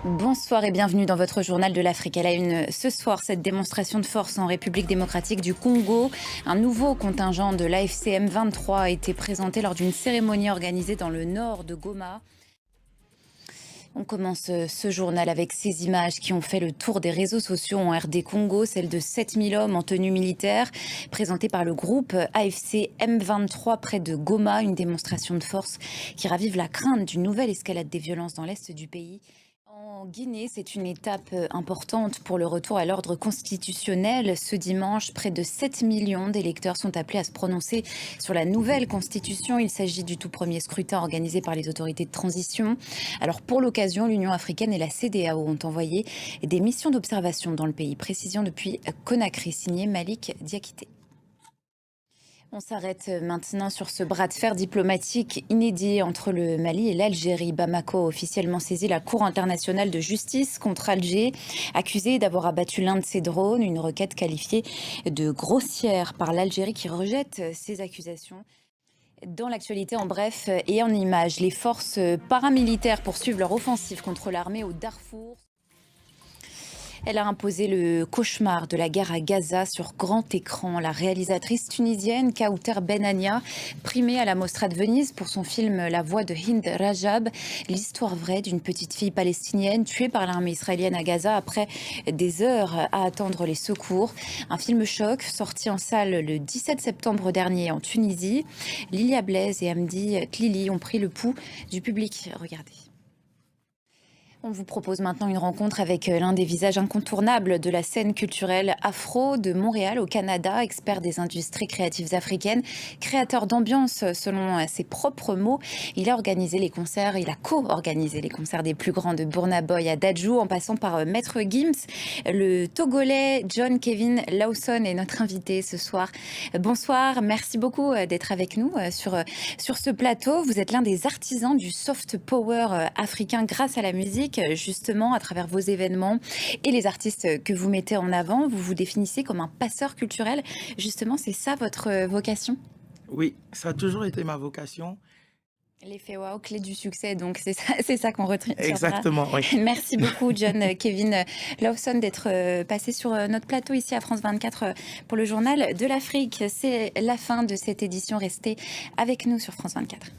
Bonsoir et bienvenue dans votre journal de l'Afrique. À la une ce soir, cette démonstration de force en République démocratique du Congo. Un nouveau contingent de l'AFC M23 a été présenté lors d'une cérémonie organisée dans le nord de Goma. On commence ce journal avec ces images qui ont fait le tour des réseaux sociaux en RD Congo, celle de 7000 hommes en tenue militaire, présentée par le groupe AFC M23 près de Goma, une démonstration de force qui ravive la crainte d'une nouvelle escalade des violences dans l'est du pays. En Guinée, c'est une étape importante pour le retour à l'ordre constitutionnel. Ce dimanche, près de 7 millions d'électeurs sont appelés à se prononcer sur la nouvelle constitution. Il s'agit du tout premier scrutin organisé par les autorités de transition. Alors pour l'occasion, l'Union africaine et la CEDEAO ont envoyé des missions d'observation dans le pays. Précision depuis Conakry, signé Malik Diakité. On s'arrête maintenant sur ce bras de fer diplomatique inédit entre le Mali et l'Algérie. Bamako a officiellement saisi la Cour internationale de justice contre Alger, accusée d'avoir abattu l'un de ses drones, une requête qualifiée de grossière par l'Algérie qui rejette ces accusations. Dans l'actualité, en bref et en images, les forces paramilitaires poursuivent leur offensive contre l'armée au Darfour. Elle a imposé le cauchemar de la guerre à Gaza sur grand écran. La réalisatrice tunisienne Kauter Benania, primée à la Mostra de Venise pour son film La voix de Hind Rajab, l'histoire vraie d'une petite fille palestinienne tuée par l'armée israélienne à Gaza après des heures à attendre les secours. Un film choc sorti en salle le 17 septembre dernier en Tunisie. Lilia Blaise et Hamdi Tlili ont pris le pouls du public. Regardez. On vous propose maintenant une rencontre avec l'un des visages incontournables de la scène culturelle afro de Montréal au Canada, expert des industries créatives africaines, créateur d'ambiance selon ses propres mots. Il a organisé les concerts, il a co-organisé les concerts des plus grands de Burna Boy à Dadju en passant par Maître Gims. Le Togolais John Kevin Lawson est notre invité ce soir. Bonsoir, merci beaucoup d'être avec nous sur ce plateau. Vous êtes l'un des artisans du soft power africain grâce à la musique. Justement, à travers vos événements et les artistes que vous mettez en avant, vous vous définissez comme un passeur culturel. Justement, c'est ça votre vocation? Oui, ça a toujours été ma vocation. L'effet waouh, clé du succès, donc c'est ça qu'on retiendra. Exactement, oui. Merci beaucoup, John Kevin Lawson, d'être passé sur notre plateau ici à France 24 pour le journal de l'Afrique. C'est la fin de cette édition. Restez avec nous sur France 24.